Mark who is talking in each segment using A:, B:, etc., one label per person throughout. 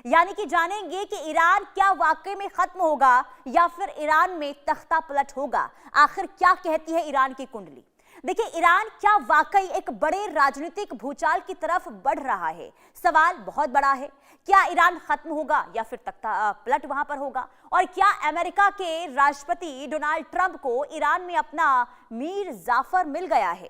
A: यानी कि जानेंगे कि ईरान क्या वाकई में खत्म होगा या फिर ईरान में तख्ता पलट होगा। आखिर क्या कहती है ईरान की कुंडली। देखिए, ईरान क्या वाकई एक बड़े राजनीतिक भूचाल की तरफ बढ़ रहा है। सवाल बहुत बड़ा है, क्या ईरान खत्म होगा या फिर तख्ता पलट वहां पर होगा। और क्या अमेरिका के राष्ट्रपति डोनाल्ड ट्रंप को ईरान में अपना मीर जाफर मिल गया है।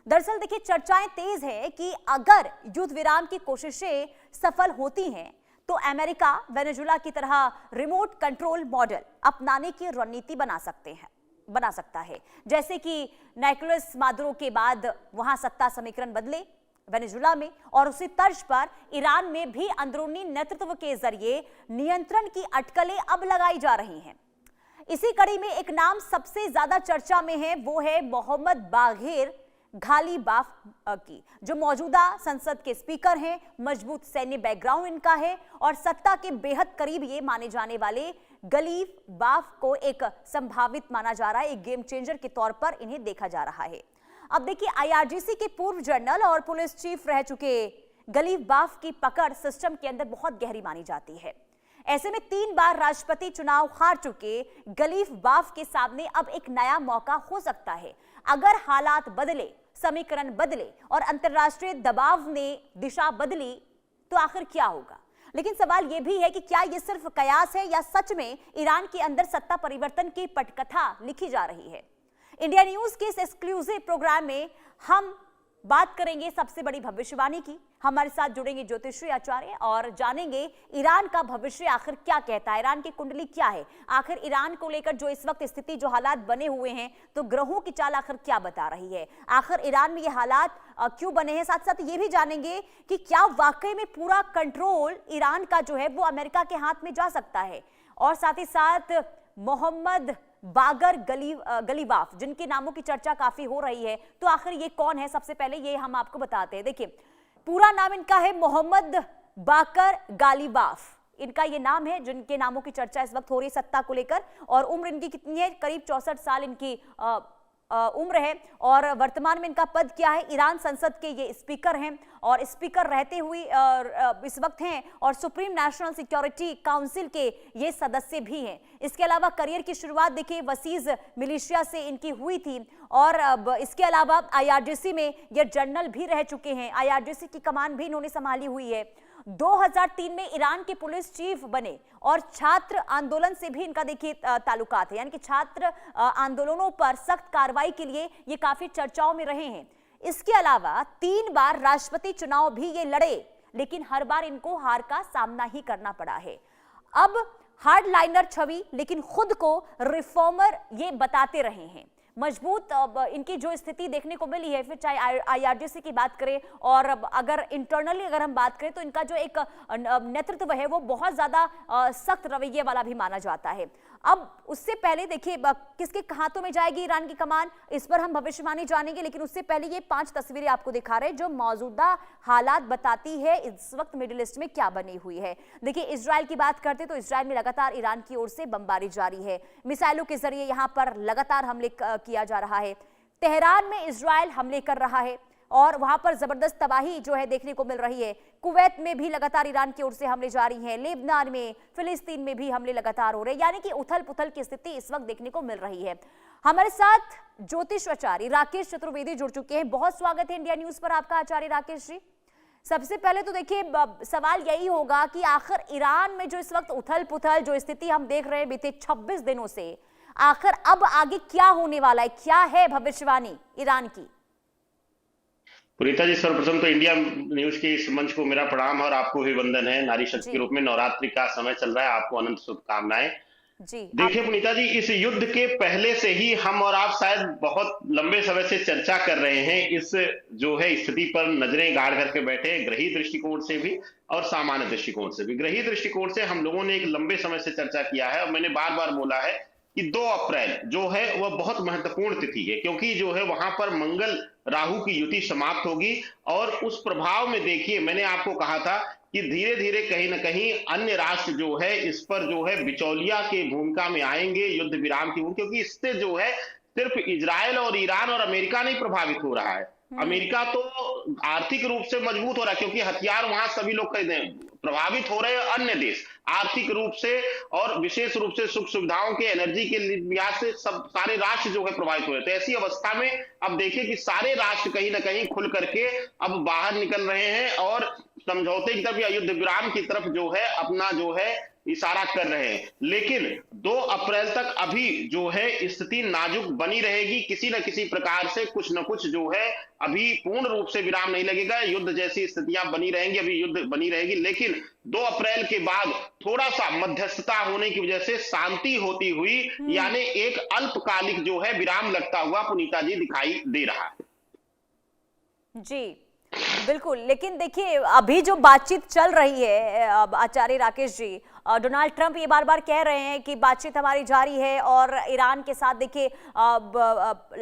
A: दरअसल देखिए, चर्चाएं तेज है कि अगर युद्ध विराम की कोशिशें सफल होती हैं तो अमेरिका वेनेजुला की तरह रिमोट कंट्रोल मॉडल अपनाने की रणनीति बना सकता है। जैसे कि निकोलस मादुरो के बाद वहां सत्ता समीकरण बदले वेनेजुला में, और उसी तर्ज पर ईरान में भी अंदरूनी नेतृत्व के जरिए नियंत्रण की अटकलें अब लगाई जा रही हैं। इसी कड़ी में एक नाम सबसे ज्यादा चर्चा में है, वो है मोहम्मद बाघिर गालिबाफ की, जो मौजूदा संसद के स्पीकर हैं। मजबूत सैन्य बैकग्राउंड इनका है और सत्ता के बेहद करीब ये माने जाने वाले गालिबाफ को एक संभावित माना जा रहा है, एक गेम चेंजर के तौर पर इन्हें देखा जा रहा है। अब देखिए, आईआरजीसी के पूर्व जनरल और पुलिस चीफ रह चुके गालिबाफ की पकड़ सिस्टम के अंदर बहुत गहरी मानी जाती है। ऐसे में 3 बार राष्ट्रपति चुनाव हार चुके गालिबाफ के सामने अब एक नया मौका हो सकता है। अगर हालात बदले, समीकरण बदले और अंतर्राष्ट्रीय दबाव ने दिशा बदली तो आखिर क्या होगा। लेकिन सवाल यह भी है कि क्या यह सिर्फ कयास है या सच में ईरान के अंदर सत्ता परिवर्तन की पटकथा लिखी जा रही है। इंडिया न्यूज के इस एक्सक्लूसिव प्रोग्राम में हम बात करेंगे सबसे बड़ी भविष्यवाणी की। हमारे साथ जुड़ेंगे ज्योतिषी आचार्य और जानेंगे ईरान का भविष्य आखिर क्या कहता है, ईरान की कुंडली क्या है, आखिर ईरान को लेकर जो इस वक्त स्थिति, जो हालात बने हुए हैं, तो ग्रहों की चाल आखिर क्या बता रही है, आखिर ईरान में ये हालात क्यों बने हैं। साथ साथ ये भी जानेंगे कि क्या वाकई में पूरा कंट्रोल ईरान का जो है वो अमेरिका के हाथ में जा सकता है। और साथ ही साथ मोहम्मद बागर गालिबाफ, जिनके नामों की चर्चा काफी हो रही है, तो आखिर ये कौन है। सबसे पहले ये हम आपको बताते हैं। देखिए, पूरा नाम इनका है मोहम्मद बाकर गालिबाफ, इनका ये नाम है, जिनके नामों की चर्चा इस वक्त हो रही है सत्ता को लेकर। और उम्र इनकी कितनी है, करीब 64 साल इनकी उम्र है। और वर्तमान में इनका पद क्या है, ईरान संसद के ये स्पीकर हैं और स्पीकर रहते हुए इस वक्त हैं और सुप्रीम नेशनल सिक्योरिटी काउंसिल के ये सदस्य भी हैं। इसके अलावा करियर की शुरुआत देखिए वसीज मिलिशिया से इनकी हुई थी और अब इसके अलावा आईआरजीसी में ये जनरल भी रह चुके हैं, आईआरजीसी की कमान भी इन्होंने संभाली हुई है। 2003 में ईरान के पुलिस चीफ बने और छात्र आंदोलन से भी इनका देखिए ताल्लुकात है, यानी कि छात्र आंदोलनों पर सख्त कार्रवाई के लिए ये काफी चर्चाओं में रहे हैं। इसके अलावा 3 बार राष्ट्रपति चुनाव भी ये लड़े, लेकिन हर बार इनको हार का सामना ही करना पड़ा है। अब हार्डलाइनर छवि, लेकिन खुद को रिफॉर्मर ये बताते रहे हैं। मजबूत इनकी जो स्थिति देखने को मिली है, फिर चाहे आईआरजीसी की बात करें और अगर इंटरनली अगर हम बात करें तो इनका जो एक नेतृत्व है वो बहुत ज्यादा सख्त रवैये वाला भी माना जाता है। अब उससे पहले देखिए किसके हाथों में जाएगी ईरान की कमान, इस पर हम भविष्यवाणी जानेंगे। लेकिन उससे पहले ये 5 तस्वीरें आपको दिखा रहे हैं जो मौजूदा हालात बताती है इस वक्त मिडिल ईस्ट में क्या बनी हुई है। देखिए, इजराइल की बात करते तो इजराइल में लगातार ईरान की ओर से बमबारी जारी है, मिसाइलों के जरिए यहां पर लगातार हमले किया जा रहा है। तेहरान में इजराइल हमले कर रहा है और वहां पर जबरदस्त तबाही जो है देखने को मिल रही है। कुवैत में भी लगातार ईरान की ओर से हमले जारी हैं, लेबनान में, फिलिस्तीन में भी हमले लगातार हो रहे हैं, यानी कि उथल पुथल की स्थिति इस वक्त देखने को मिल रही है। हमारे साथ ज्योतिष आचार्य राकेश चतुर्वेदी जुड़ चुके हैं। बहुत स्वागत है इंडिया न्यूज पर आपका आचार्य राकेश जी। सबसे पहले तो देखिए सवाल यही होगा कि आखिर ईरान में जो इस वक्त उथल पुथल जो स्थिति हम देख रहे हैं बीते 26 दिनों से, आखिर अब आगे क्या होने वाला है, क्या है भविष्यवाणी ईरान की।
B: पुनीता जी, सर्वप्रथम तो इंडिया न्यूज के इस मंच को मेरा प्रणाम और आपको भी वंदन है। नारी शक्ति के रूप में नवरात्रि का समय चल रहा है, आपको अनंत शुभकामनाएं। देखिए पुनीता जी, इस युद्ध के पहले से ही हम और आप शायद बहुत लंबे समय से चर्चा कर रहे हैं, इस जो है स्थिति पर नजरें गाड़ करके बैठे, ग्रही दृष्टिकोण से भी और सामान्य दृष्टिकोण से भी। ग्रही दृष्टिकोण से हम लोगों ने एक लंबे समय से चर्चा किया है और मैंने बार बार बोला है कि 2 अप्रैल जो है वह बहुत महत्वपूर्ण तिथि है, क्योंकि जो है वहां पर मंगल राहु की युति समाप्त होगी और उस प्रभाव में देखिए मैंने आपको कहा था कि धीरे धीरे कहीं ना कहीं अन्य राष्ट्र जो है इस पर जो है बिचौलिया की भूमिका में आएंगे, युद्ध विराम की, क्योंकि इससे जो है सिर्फ इजराइल और ईरान और अमेरिका नहीं प्रभावित हो रहा है। अमेरिका तो आर्थिक रूप से मजबूत हो रहा है क्योंकि हथियार वहां सभी लोग खरीदे हैं। प्रभावित हो रहे हैं अन्य देश आर्थिक रूप से और विशेष रूप से सुख सुविधाओं के एनर्जी के लिहाज से सब सारे राष्ट्र जो है प्रभावित हो रहे थे। ऐसी अवस्था में अब देखिए कि सारे राष्ट्र कहीं ना कहीं खुल करके अब बाहर निकल रहे हैं और समझौते की तरफ या युद्ध विराम की तरफ जो है अपना जो है इशारा कर रहे हैं। लेकिन 2 अप्रैल तक अभी जो है स्थिति नाजुक बनी रहेगी, किसी न किसी प्रकार से कुछ न कुछ जो है अभी पूर्ण रूप से विराम नहीं लगेगा, युद्ध जैसी स्थितियां बनी रहेंगी, अभी युद्ध बनी रहेगी। लेकिन 2 अप्रैल के बाद थोड़ा सा मध्यस्थता होने की वजह से शांति होती हुई यानी एक अल्पकालिक जो है विराम लगता हुआ पुनीता जी दिखाई दे रहा है।
A: जी बिल्कुल, लेकिन देखिए अभी जो बातचीत चल रही है आचार्य राकेश जी, डोनाल्ड ट्रंप ये बार बार कह रहे हैं कि बातचीत हमारी जारी है और ईरान के साथ देखिए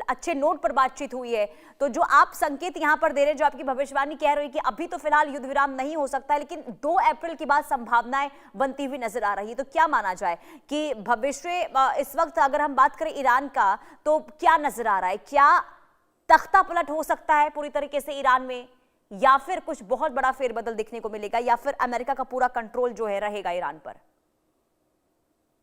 A: अच्छे नोट पर बातचीत हुई है। तो जो आप संकेत यहाँ पर दे रहे हैं, जो आपकी भविष्यवाणी कह रही है कि अभी तो फिलहाल युद्ध विराम नहीं हो सकता है, लेकिन 2 अप्रैल के बाद संभावनाएं बनती हुई नजर आ रही है, तो क्या माना जाए कि भविष्य इस वक्त अगर हम बात करें ईरान का तो क्या नजर आ रहा है? क्या तख्ता पलट हो सकता है पूरी तरीके से ईरान में, या फिर कुछ बहुत बड़ा फेरबदल देखने को मिलेगा, या फिर अमेरिका का पूरा कंट्रोल जो है रहेगा ईरान पर?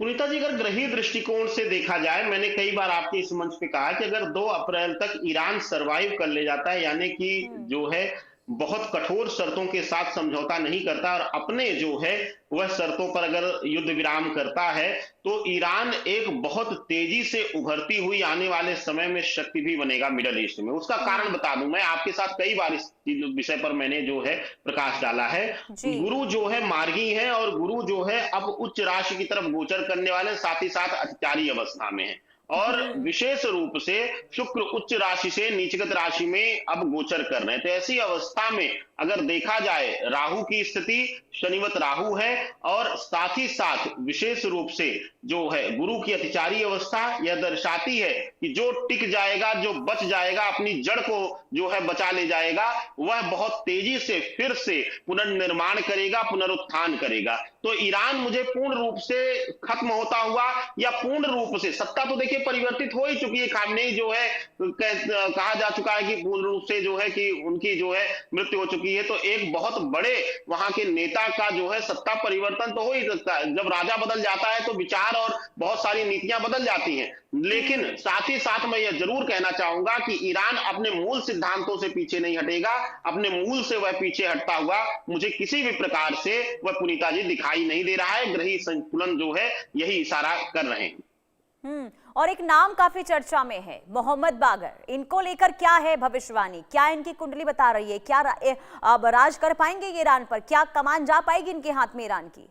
B: पुनीता जी, अगर ग्रही दृष्टिकोण से देखा जाए, मैंने कई बार आपके इस मंच पे कहा कि अगर 2 अप्रैल तक ईरान सरवाइव कर ले जाता है, यानी कि जो है बहुत कठोर शर्तों के साथ समझौता नहीं करता और अपने जो है वह शर्तों पर अगर युद्ध विराम करता है, तो ईरान एक बहुत तेजी से उभरती हुई आने वाले समय में शक्ति भी बनेगा मिडल ईस्ट में। उसका कारण बता दूं, मैं आपके साथ कई बार इस विषय पर मैंने जो है प्रकाश डाला है। गुरु जो है मार्गी है और गुरु जो है अब उच्च राशि की तरफ गोचर करने वाले, साथ ही साथ अतिचारी अवस्था में है और विशेष रूप से शुक्र उच्च राशि से नीचगत राशि में अब गोचर कर रहे हैं। तो ऐसी अवस्था में अगर देखा जाए राहु की स्थिति, शनिवत राहु है और साथ ही साथ विशेष रूप से जो है गुरु की अतिचारी अवस्था, यह दर्शाती है कि जो टिक जाएगा, जो बच जाएगा, अपनी जड़ को जो है बचा ले जाएगा, वह बहुत तेजी से फिर से पुनर्निर्माण करेगा, पुनरुत्थान करेगा। तो ईरान मुझे पूर्ण रूप से खत्म होता हुआ या पूर्ण रूप से, सत्ता तो देखिए परिवर्तित हो ही चुकी है, खामनेई जो है कहा जा चुका है कि पूर्ण रूप से जो है कि उनकी जो है मृत्यु हो चुकी है। तो एक बहुत बड़े वहां के नेता का जो है सत्ता परिवर्तन तो हो ही सकता है। जब राजा बदल जाता है तो विचार और बहुत सारी नीतियां बदल जाती हैं। लेकिन साथ ही साथ मैं यह जरूर कहना चाहूंगा कि ईरान अपने मूल सिद्धांतों से पीछे नहीं हटेगा, अपने मूल से वह पीछे हटता हुआ मुझे किसी भी प्रकार से वह पुनीता जी दिखाई नहीं दे रहा है। ग्रही संतुलन जो है यही इशारा कर रहे हैं।
A: और एक नाम काफी चर्चा में है, मोहम्मद बागर, इनको लेकर क्या है भविष्यवाणी? क्या इनकी कुंडली बता रही है? क्या अब राज कर पाएंगे ये ईरान पर? क्या कमान जा पाएगी इनके हाथ में ईरान की?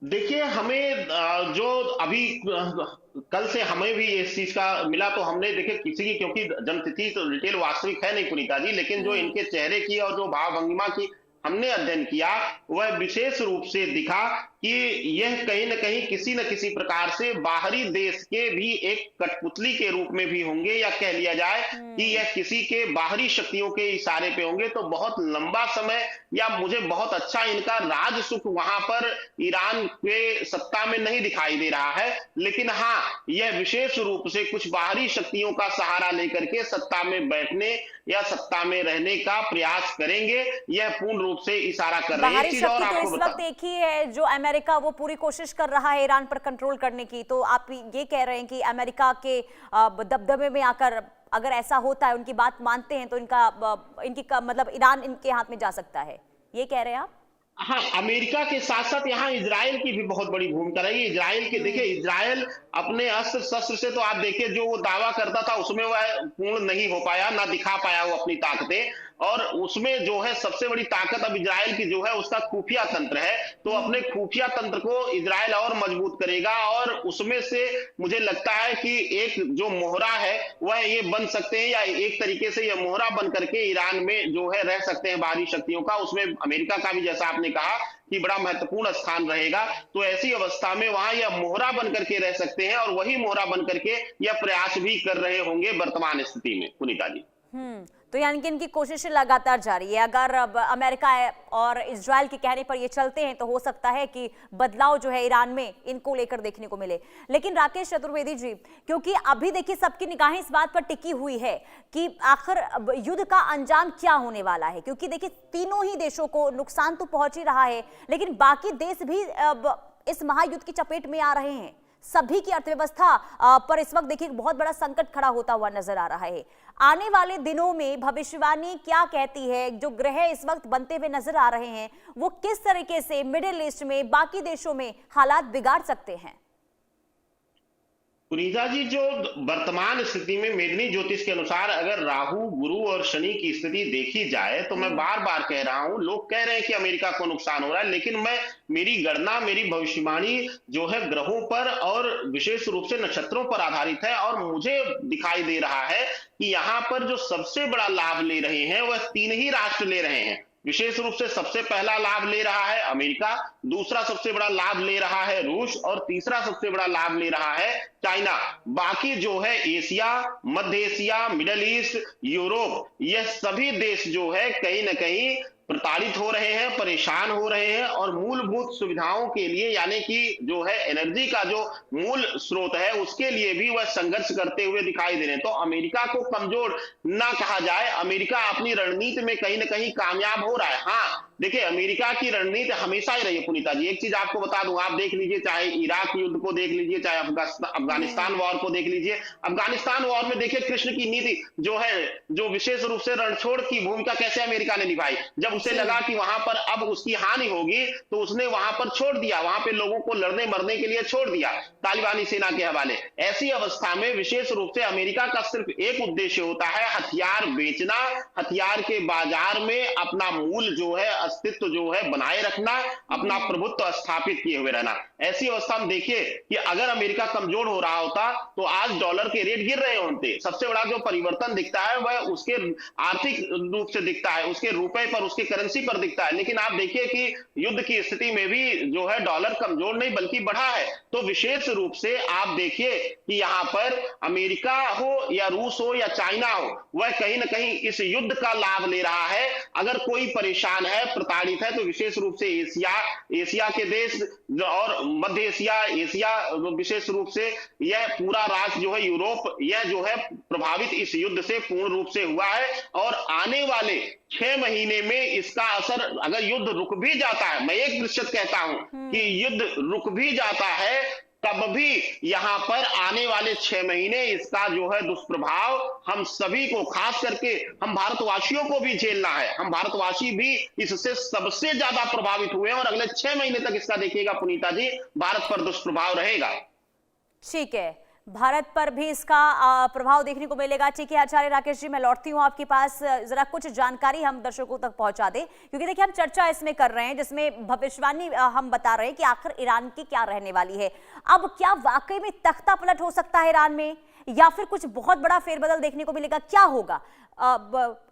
B: देखिए, हमें जो अभी कल से हमें भी इस चीज का मिला, तो हमने देखिए किसी की, क्योंकि जन्मतिथि तो डिटेल वास्तविक है नहीं पुनीता जी, लेकिन जो इनके चेहरे की और जो भाव भंगिमा की हमने अध्ययन किया, वह विशेष रूप से दिखा कि यह कहीं न कहीं किसी न किसी प्रकार से बाहरी देश के भी एक कठपुतली के रूप में भी होंगे, या कह लिया जाए कि यह किसी के बाहरी शक्तियों के इशारे पे होंगे। तो बहुत लंबा समय या मुझे बहुत अच्छा इनका राज सुख वहां पर ईरान के सत्ता में नहीं दिखाई दे रहा है, लेकिन हाँ, यह विशेष रूप से कुछ बाहरी शक्तियों का सहारा लेकर के सत्ता में बैठने या सत्ता में रहने का प्रयास करेंगे, यह पूर्ण रूप से इशारा कर रही है।
A: बाहरी शक्ति तो इस वक्त एक ही है, जो अमेरिका, वो पूरी कोशिश कर रहा है ईरान पर कंट्रोल करने की। तो आप ये कह रहे हैं कि अमेरिका के दबदबे में आकर अगर ऐसा होता है, उनकी बात मानते हैं, तो इनकी मतलब ईरान इनके हाथ में जा सकता है, ये कह रहे हैं आप?
B: हाँ, अमेरिका के साथ साथ यहाँ इजराइल की भी बहुत बड़ी भूमिका रही। इजराइल के देखिए, इजराइल अपने अस्त्र शस्त्र से तो आप देखिए जो वो दावा करता था उसमें वह पूर्ण नहीं हो पाया, ना दिखा पाया वो अपनी ताकतें। और उसमें जो है सबसे बड़ी ताकत अब इजराइल की जो है उसका खुफिया तंत्र है। तो अपने खुफिया तंत्र को इजराइल और मजबूत करेगा, और उसमें से मुझे लगता है कि एक जो मोहरा है वह ये बन सकते हैं, या एक तरीके से यह मोहरा बन करके ईरान में जो है रह सकते हैं बाहरी शक्तियों का। उसमें अमेरिका का भी, जैसा आपने कहा, कि बड़ा महत्वपूर्ण स्थान रहेगा। तो ऐसी अवस्था में वहां यह मोहरा बन करके रह सकते हैं, और वही मोहरा बन करके यह प्रयास भी कर रहे होंगे वर्तमान स्थिति में पुनीता जी।
A: तो यानी कि इनकी कोशिशें लगातार जारी है। अगर अब अमेरिका और इजराइल के कहने पर ये चलते हैं तो हो सकता है कि बदलाव जो है ईरान में इनको लेकर देखने को मिले। लेकिन राकेश चतुर्वेदी जी, क्योंकि अभी देखिए सबकी निगाहें इस बात पर टिकी हुई है कि आखिर युद्ध का अंजाम क्या होने वाला है, क्योंकि देखिए तीनों ही देशों को नुकसान तो पहुंच ही रहा है, लेकिन बाकी देश भी इस महायुद्ध की चपेट में आ रहे हैं। सभी की अर्थव्यवस्था पर इस वक्त देखिए बहुत बड़ा संकट खड़ा होता हुआ नजर आ रहा है। आने वाले दिनों में भविष्यवाणी क्या कहती है? जो ग्रह इस वक्त बनते हुए नजर आ रहे हैं वो किस तरीके से मिडिल ईस्ट में, बाकी देशों में हालात बिगाड़ सकते हैं?
B: पुनीता जी, जो वर्तमान स्थिति में मेदिनी ज्योतिष के अनुसार अगर राहु, गुरु और शनि की स्थिति देखी जाए तो मैं बार बार कह रहा हूं, लोग कह रहे हैं कि अमेरिका को नुकसान हो रहा है, लेकिन मेरी गणना, मेरी भविष्यवाणी जो है ग्रहों पर और विशेष रूप से नक्षत्रों पर आधारित है। और मुझे दिखाई दे रहा है कि यहाँ पर जो सबसे बड़ा लाभ ले रहे हैं वह तीन ही राष्ट्र ले रहे हैं। विशेष रूप से सबसे पहला लाभ ले रहा है अमेरिका, दूसरा सबसे बड़ा लाभ ले रहा है रूस और तीसरा सबसे बड़ा लाभ ले रहा है चाइना। बाकी जो है एशिया, मध्य एशिया, मिडिल ईस्ट, यूरोप, यह सभी देश जो है कहीं ना कहीं प्रताड़ित हो रहे हैं, परेशान हो रहे हैं और मूलभूत सुविधाओं के लिए, यानी कि जो है एनर्जी का जो मूल स्रोत है उसके लिए भी वह संघर्ष करते हुए दिखाई दे रहे हैं। तो अमेरिका को कमजोर ना कहा जाए, अमेरिका अपनी रणनीति में कहीं ना कहीं कामयाब हो रहा है। हाँ देखिए, अमेरिका की रणनीति हमेशा ही रही है पुनीता जी। एक चीज आपको बता दूं, आप देख लीजिए, चाहे इराक युद्ध को देख लीजिए, चाहे अफगानिस्तान वॉर को देख लीजिए। अफगानिस्तान वॉर में देखिए कृष्ण की नीति जो है, जो विशेष रूप से रणछोड़ की भूमिका कैसे अमेरिका ने निभाई। जब उसे लगा कि वहां पर अब उसकी हानि होगी तो उसने वहां पर छोड़ दिया, वहां पे लोगों को लड़ने मरने के लिए छोड़ दिया तालिबानी सेना के हवाले। ऐसी अवस्था में विशेष रूप से अमेरिका का सिर्फ एक उद्देश्य होता है, हथियार बेचना, हथियार के बाजार में अपना मूल जो है अस्तित्व जो है बनाए रखना, अपना प्रभुत्व स्थापित किए हुए रहना। ऐसी अवस्था में देखिए कि अगर अमेरिका कमजोर हो रहा होता तो आज डॉलर के रेट गिर रहे होते। सबसे बड़ा जो परिवर्तन दिखता है वह उसके आर्थिक रूप से दिखता है, उसके रुपए पर, उसके करेंसी पर दिखता है। लेकिन आप देखिए कि युद्ध की स्थिति में भी जो है डॉलर कमजोर नहीं बल्कि बढ़ा है। तो विशेष रूप से आप देखिए कि यहां पर अमेरिका हो या रूस हो या चाइना हो, वह कहीं ना कहीं इस युद्ध का लाभ ले रहा है। अगर कोई परेशान है, प्रताड़ित है, तो विशेष रूप से एशिया के देश और मध्य एशिया, विशेष रूप से यह पूरा राष्ट्र जो है यूरोप, यह जो है प्रभावित इस युद्ध से पूर्ण रूप से हुआ है। और आने वाले 6 महीने में इसका असर, अगर युद्ध रुक भी जाता है, मैं 1% कहता हूं कि युद्ध रुक भी जाता है, तब भी यहां पर आने वाले 6 महीने इसका जो है दुष्प्रभाव हम सभी को, खास करके हम भारतवासियों को भी झेलना है। हम भारतवासी भी इससे सबसे ज्यादा प्रभावित हुए हैं और अगले 6 महीने तक इसका देखिएगा पुनीता जी, भारत पर दुष्प्रभाव रहेगा।
A: ठीक है, भारत पर भी इसका प्रभाव देखने को मिलेगा। ठीक है आचार्य राकेश जी, मैं लौटती हूँ आपके पास, जरा कुछ जानकारी हम दर्शकों तक पहुंचा दें, क्योंकि देखिए हम चर्चा इसमें कर रहे हैं जिसमें भविष्यवाणी हम बता रहे हैं कि आखिर ईरान की क्या रहने वाली है। अब क्या वाकई में तख्ता पलट हो सकता है ईरान में, या फिर कुछ बहुत बड़ा फेरबदल देखने को मिलेगा? क्या होगा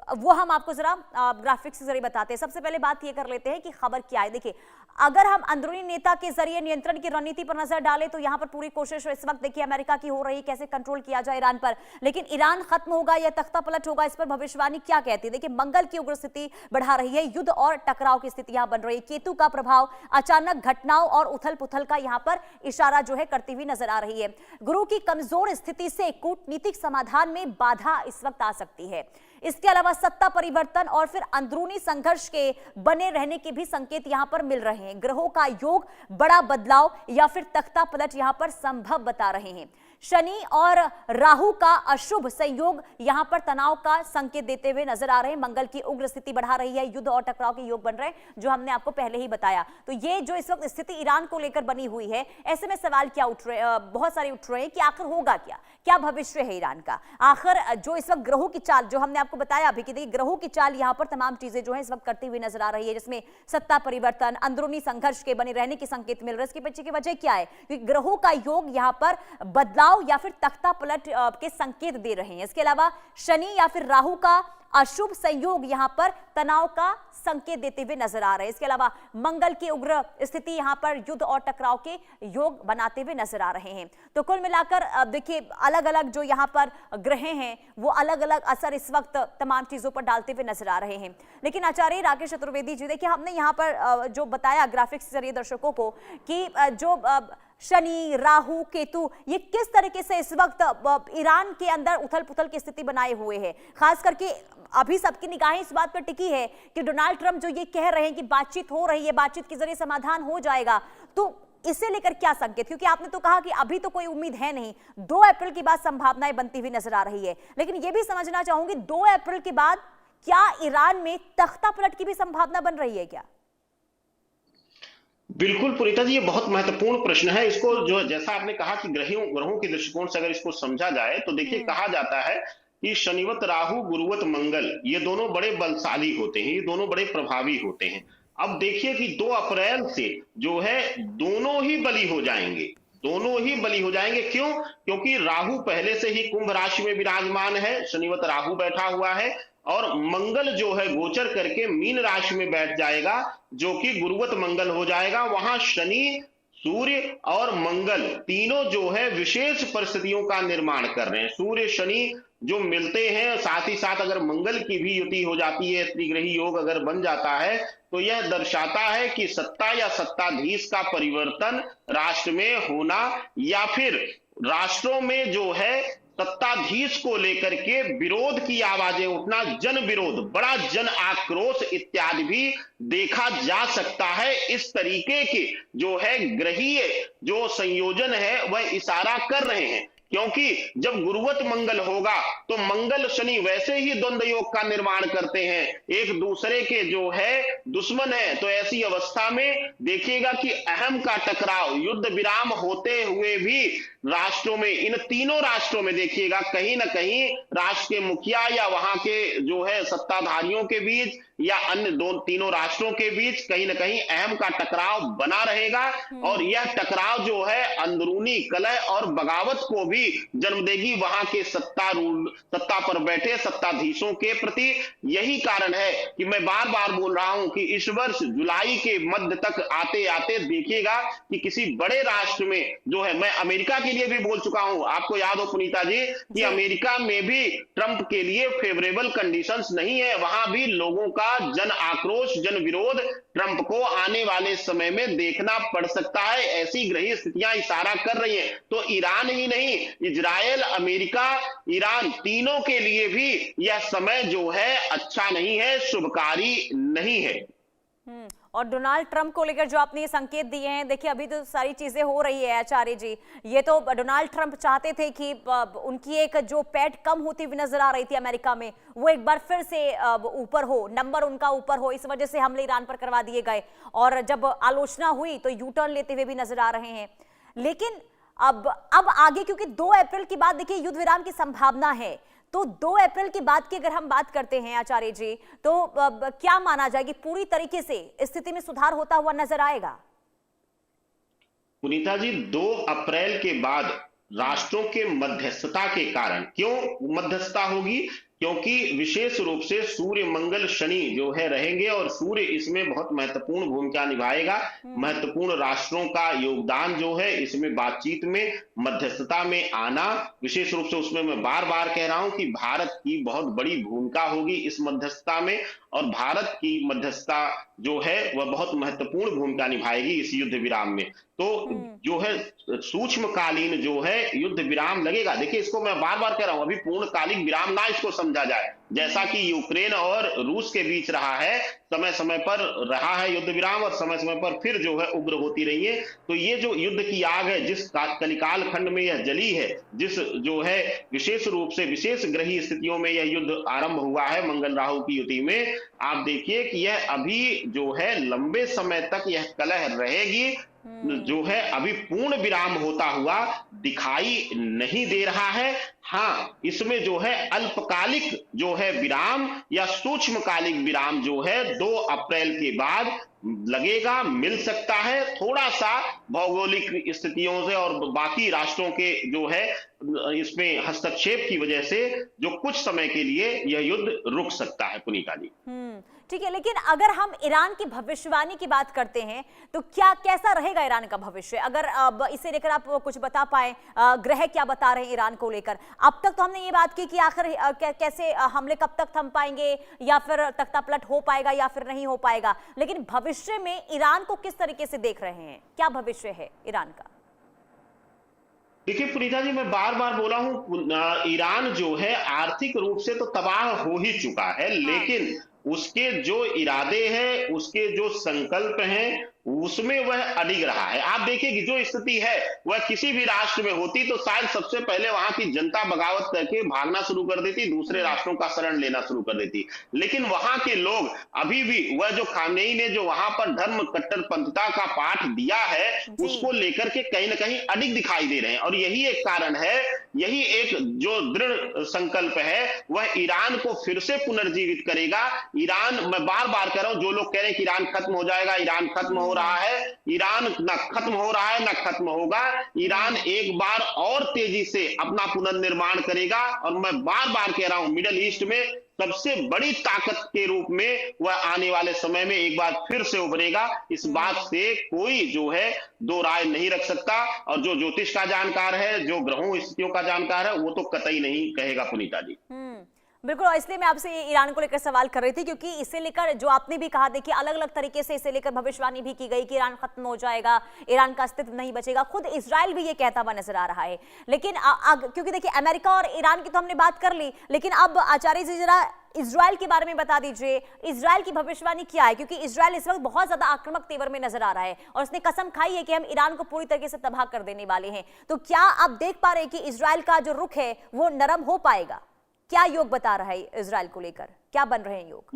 A: वो हम आपको जरा ग्राफिक्स से जरिए बताते हैं। सबसे पहले बात ये कर लेते हैं कि खबर क्या है। देखिए, अगर हम अंदरूनी नेता के जरिए नियंत्रण की रणनीति पर नजर डालें तो यहां पर पूरी कोशिश इस वक्त देखिए अमेरिका की हो रही है कैसे कंट्रोल किया जाए ईरान पर। लेकिन ईरान खत्म होगा या तख्ता पलट होगा, इस पर भविष्यवाणी क्या कहती है? देखिए, मंगल की उग्र स्थिति बढ़ा रही है, युद्ध और टकराव की स्थिति यहां बन रही है। केतु का प्रभाव अचानक घटनाओं और उथल पुथल का यहां पर इशारा जो है करती हुई नजर आ रही है। गुरु की कमजोर स्थिति से कूटनीतिक समाधान में बाधा इस वक्त आ सकती है। इसके अलावा सत्ता परिवर्तन और फिर अंदरूनी संघर्ष के बने रहने के भी संकेत यहां पर मिल रहे हैं। ग्रहों का योग, बड़ा बदलाव या फिर तख्ता पलट यहां पर संभव बता रहे हैं। शनि और राहु का अशुभ संयोग यहां पर तनाव का संकेत देते हुए नजर आ रहे हैं। मंगल की उग्र स्थिति बढ़ा रही है, युद्ध और टकराव के योग बन रहे हैं, जो हमने आपको पहले ही बताया। तो ये जो इस वक्त स्थिति ईरान को लेकर बनी हुई है, ऐसे में सवाल क्या उठ रहे, बहुत सारे उठ रहे हैं कि आखिर होगा क्या, क्या भविष्य है ईरान का? आखिर जो इस वक्त ग्रहों की चाल, जो हमने आपको बताया अभी कि देखिए ग्रहों की चाल यहां पर तमाम चीजें जो है इस वक्त करती हुई नजर आ रही है, जिसमें सत्ता परिवर्तन, अंदरूनी संघर्ष के बने रहने के संकेत मिल रहे हैं। इसके पीछे की वजह क्या है? क्योंकि ग्रहों का योग यहां पर बदलाव टकराव या फिर तख्ता पलट के संकेत दे रहे हैं। इसके अलावा शनि या फिर राहु का अशुभ संयोग यहां पर तनाव का संकेत देते हुए नजर आ रहे हैं। इसके अलावा मंगल की उग्र स्थिति यहां पर युद्ध और टकराव के योग बनाते हुए नजर आ रहे हैं। तो कुल मिलाकर देखिए अलग अलग जो यहां पर ग्रह हैं वो अलग अलग असर इस वक्त तमाम चीजों पर डालते हुए नजर आ रहे हैं। लेकिन आचार्य राकेश चतुर्वेदी जी, देखिए हमने यहाँ पर जो बताया ग्राफिक्स के जरिए दर्शकों को कि जो शनि राहु केतु ये किस तरीके से इस वक्त ईरान के अंदर उथल पुथल की स्थिति बनाए हुए है। खास करके अभी सबकी निगाहें इस बात पर टिकी है कि डोनाल्ड ट्रंप जो ये कह रहे हैं कि बातचीत हो रही है, बातचीत के जरिए समाधान हो जाएगा, तो इसे लेकर क्या संकेत? क्योंकि आपने तो कहा कि अभी तो कोई उम्मीद है नहीं, 2 अप्रैल के बाद संभावनाएं बनती हुई नजर आ रही है। लेकिन यह भी समझना चाहूंगी 2 अप्रैल के बाद क्या ईरान में तख्ता पलट की भी संभावना बन रही है क्या?
B: बिल्कुल पुनीता जी, ये बहुत महत्वपूर्ण प्रश्न है। इसको जो जैसा आपने कहा कि ग्रहों के दृष्टिकोण से अगर इसको समझा जाए तो देखिए कहा जाता है कि शनिवत राहु गुरुवत मंगल ये दोनों बड़े बलशाली होते हैं, ये दोनों बड़े प्रभावी होते हैं। अब देखिए कि 2 अप्रैल से जो है दोनों ही बली हो जाएंगे, दोनों ही बली हो जाएंगे। क्यों? क्योंकि राहु पहले से ही कुंभ राशि में विराजमान है, शनिवत राहु बैठा हुआ है, और मंगल जो है गोचर करके मीन राशि में बैठ जाएगा जो कि गुरुवत मंगल हो जाएगा। वहां शनि, सूर्य और मंगल तीनों जो है विशेष परिस्थितियों का निर्माण कर रहे हैं। सूर्य शनि जो मिलते हैं, साथ ही साथ अगर मंगल की भी युति हो जाती है, त्रिग्रही योग अगर बन जाता है, तो यह दर्शाता है कि सत्ता या सत्ताधीश का परिवर्तन राष्ट्र में होना, या फिर राष्ट्रों में जो है सत्ताधीश को लेकर के विरोध की आवाजें उठना, जन विरोध, बड़ा जन आक्रोश इत्यादि भी देखा जा सकता है। इस तरीके के जो है ग्रहीय जो संयोजन है वह इशारा कर रहे हैं, क्योंकि जब गुरुवत मंगल होगा तो मंगल शनि वैसे ही द्वंद्व योग का निर्माण करते हैं, एक दूसरे के जो है दुश्मन है। तो ऐसी अवस्था में देखिएगा कि अहम का टकराव, युद्ध विराम होते हुए भी राष्ट्रों में, इन तीनों राष्ट्रों में देखिएगा कहीं ना कहीं राष्ट्र के मुखिया या वहां के जो है सत्ताधारियों के बीच या अन्य तीनों राष्ट्रों के बीच कहीं ना कहीं अहम का टकराव बना रहेगा। और यह टकराव जो है अंदरूनी कलह और बगावत को भी जन्म देगी वहां के सत्ता पर बैठे सत्ताधीशों के प्रति। यही कारण है कि मैं बार बार बोल रहा हूं कि इस वर्ष जुलाई के मध्य तक आते आते देखिएगा कि किसी बड़े राष्ट्र में जो है, मैं अमेरिका के लिए भी बोल चुका हूं, आपको याद हो पुनीता जी कि अमेरिका में भी ट्रंप के लिए फेवरेबल कंडीशंस नहीं है, वहां भी लोगों का जन आक्रोश, जन विरोध ट्रंप को आने वाले समय में देखना पड़ सकता है। ऐसी ग्रही स्थितियां इशारा कर रही हैं। तो ईरान ही नहीं, इजराइल, अमेरिका, ईरान तीनों के लिए भी यह समय जो है अच्छा नहीं है, शुभकारी नहीं है।
A: और डोनाल्ड ट्रंप को लेकर जो आपने ये संकेत दिए हैं, देखिए अभी तो सारी चीजें हो रही है आचार्य जी। ये तो डोनाल्ड ट्रंप चाहते थे कि उनकी एक जो पैठ कम होती हुई नजर आ रही थी अमेरिका में, वो एक बार फिर से ऊपर हो, नंबर उनका ऊपर हो। इस वजह से हमले ईरान पर करवा दिए गए और जब आलोचना हुई तो यू टर्न लेते हुए भी नजर आ रहे हैं। लेकिन अब आगे, क्योंकि 2 अप्रैल के बाद देखिए युद्ध विराम की संभावना है, तो 2 अप्रैल के बाद की अगर हम बात करते हैं आचार्य जी, तो क्या माना जाए कि पूरी तरीके से स्थिति में सुधार होता हुआ नजर आएगा?
B: पुनीता जी, 2 अप्रैल के बाद राष्ट्रों के मध्यस्थता के कारण, क्यों मध्यस्थता होगी? क्योंकि विशेष रूप से सूर्य मंगल शनि जो है रहेंगे और सूर्य इसमें बहुत महत्वपूर्ण भूमिका निभाएगा। महत्वपूर्ण राष्ट्रों का योगदान जो है इसमें बातचीत में, मध्यस्थता में आना, विशेष रूप से उसमें मैं बार बार कह रहा हूं कि भारत की बहुत बड़ी भूमिका होगी इस मध्यस्थता में, और भारत की मध्यस्थता जो है वह बहुत महत्वपूर्ण भूमिका निभाएगी इस युद्ध विराम में। तो जो है सूक्ष्मकालीन जो है युद्ध विराम लगेगा। देखिए इसको मैं बार बार कह रहा हूं, अभी पूर्णकालिक विराम ना इसको समझा जाए, जैसा कि यूक्रेन और रूस के बीच रहा है, समय समय पर रहा है युद्ध विराम और समय समय पर फिर जो है उग्र होती रही है। तो ये जो युद्ध की आग है, जिस कलिकाल खंड में यह जली है, जिस जो है विशेष रूप से विशेष ग्रही स्थितियों में यह युद्ध आरंभ हुआ है मंगल राहु की युति में, आप देखिए कि यह अभी जो है लंबे समय तक यह कलह रहेगी, जो है अभी पूर्ण विराम होता हुआ दिखाई नहीं दे रहा है। हाँ, इसमें जो है अल्पकालिक जो है विराम या सूक्ष्मकालिक विराम जो है 2 अप्रैल के बाद लगेगा, मिल सकता है, थोड़ा सा भौगोलिक स्थितियों से और बाकी राष्ट्रों के जो है इसमें हस्तक्षेप की वजह से जो कुछ समय के लिए यह युद्ध रुक सकता है पुनीता जी।
A: ठीक है, लेकिन अगर हम ईरान की भविष्यवाणी की बात करते हैं तो क्या कैसा रहेगा ईरान का भविष्य, अगर अब इसे लेकर आप कुछ बता पाए, ग्रह क्या बता रहे हैं ईरान को लेकर? अब तक तो हमने ये बात की कि आखिर कैसे हमले कब तक थम पाएंगे, या फिर तख्तापलट हो पाएगा या फिर नहीं हो पाएगा, लेकिन भविष्य में ईरान को किस तरीके से देख रहे हैं, क्या भविष्य है ईरान का?
B: देखिए पुनीता जी, मैं बार बार बोला हूं, ईरान जो है आर्थिक रूप से तो तबाह हो ही चुका है, लेकिन उसके जो इरादे हैं, उसके जो संकल्प हैं, उसमें वह अडिग रहा है। आप देखिए कि जो स्थिति है वह किसी भी राष्ट्र में होती तो शायद सबसे पहले वहां की जनता बगावत करके भागना शुरू कर देती, दूसरे राष्ट्रों का शरण लेना शुरू कर देती, लेकिन वहां के लोग अभी भी वह जो खामेनी ने जो वहां पर धर्म कट्टरपंथता का पाठ दिया है उसको लेकर के कहीं ना कहीं अडिग दिखाई दे रहे हैं। और यही एक कारण है, यही एक जो दृढ़ संकल्प है वह ईरान को फिर से पुनर्जीवित करेगा। ईरान, मैं बार बार कह रहा हूं, जो लोग कह रहे हैं कि ईरान खत्म हो जाएगा, ईरान खत्म हो रहा है, ईरान ना खत्म हो रहा है ना खत्म होगा। ईरान एक बार और तेजी से अपना पुनर्निर्माण करेगा, और मैं बार बार कह रहा हूं, मिडल ईस्ट में सबसे बड़ी ताकत के रूप में वह आने वाले समय में एक बार फिर से उभरेगा। इस बात से कोई जो है दो राय नहीं रख सकता, और जो ज्योतिष का जानकार है, जो ग्रहों स्थितियों का जानकार है, वो तो कतई नहीं कहेगा पुनीता जी।
A: बिल्कुल, इसलिए मैं आपसे ईरान को लेकर सवाल कर रही थी, क्योंकि इसे लेकर जो आपने भी कहा, देखिए अलग अलग तरीके से इसे लेकर भविष्यवाणी भी की गई कि ईरान खत्म हो जाएगा, ईरान का अस्तित्व नहीं बचेगा, खुद इजराइल भी ये कहता हुआ नजर आ रहा है। लेकिन क्योंकि देखिए अमेरिका और ईरान की तो हमने बात कर ली, लेकिन अब आचार्य जी जरा इजराइल के बारे में बता दीजिए, इजराइल की भविष्यवाणी क्या है, क्योंकि इजराइल इस वक्त बहुत ज्यादा आक्रामक तेवर में नजर आ रहा है और उसने कसम खाई है कि हम ईरान को पूरी तरीके से तबाह कर देने वाले हैं। तो क्या आप देख पा रहे हैं कि इजराइल का जो रुख है वो नरम हो पाएगा? क्या योग बता रहा है इजराइल को लेकर, क्या बन रहे हैं योग?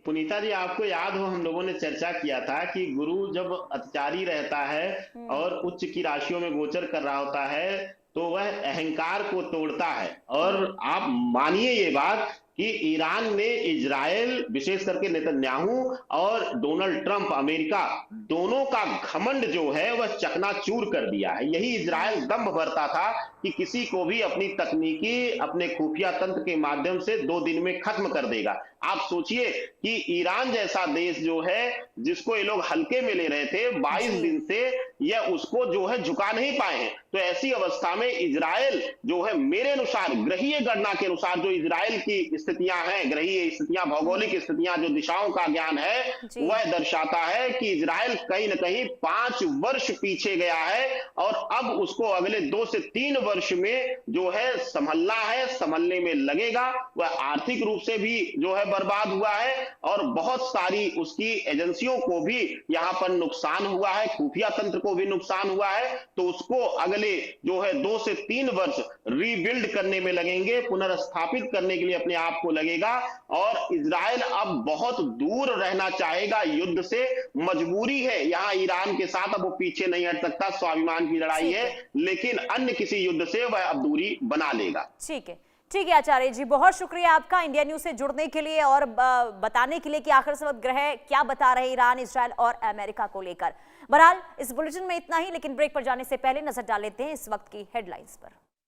B: पुनीता जी, आपको याद हो हम लोगों ने चर्चा किया था कि गुरु जब अत्याचारी रहता है और उच्च की राशियों में गोचर कर रहा होता है तो वह अहंकार को तोड़ता है। और आप मानिए ये बात कि ईरान ने इजराइल, विशेष करके नेतन्याहू और डोनाल्ड ट्रंप अमेरिका, दोनों का घमंड जो है वह चकनाचूर कर दिया है। यही इजराइल दंभ भरता था कि किसी को भी अपनी तकनीकी, अपने खुफिया तंत्र के माध्यम से 2 दिन में खत्म कर देगा। आप सोचिए कि ईरान जैसा देश जो है, जिसको ये लोग हल्के में ले रहे थे, 22 दिन से यह उसको जो है झुका नहीं पाए हैं। तो ऐसी अवस्था में इजराइल जो है, मेरे अनुसार ग्रहीय गणना के अनुसार जो इजराइल की स्थितियां हैं, ग्रहीय स्थितियां, भौगोलिक स्थितियां, जो दिशाओं का ज्ञान है, वह दर्शाता है कि इजराइल कहीं ना कहीं 5 वर्ष पीछे गया है और अब उसको अगले 2 से 3 वर्ष में जो है संभलना है, संभलने में लगेगा। वह आर्थिक रूप से भी जो है बर्बाद हुआ है और बहुत सारी उसकी एजेंसियों को भी यहां पर नुकसान हुआ है, खुफिया तंत्र को भी नुकसान हुआ है। तो उसको अगले जो है 2 से 3 वर्ष रीबिल्ड करने में लगेंगे, पुनर्स्थापित करने के लिए अपने आप को लगेगा। और इजराइल अब बहुत दूर रहना चाहेगा युद्ध से, मजबूरी है यहां ईरान के साथ, अब वो पीछे नहीं हट सकता, स्वाभिमान की लड़ाई है, लेकिन अन्य किसी युद्ध से वह अब दूरी बना लेगा।
A: ठीक है आचार्य जी, बहुत शुक्रिया आपका इंडिया न्यूज से जुड़ने के लिए और बताने के लिए कि आखिर इस वक्त ग्रह क्या बता रहे हैं ईरान, इजराइल और अमेरिका को लेकर। बहरहाल इस बुलेटिन में इतना ही, लेकिन ब्रेक पर जाने से पहले नजर डाल लेते हैं इस वक्त की हेडलाइंस पर।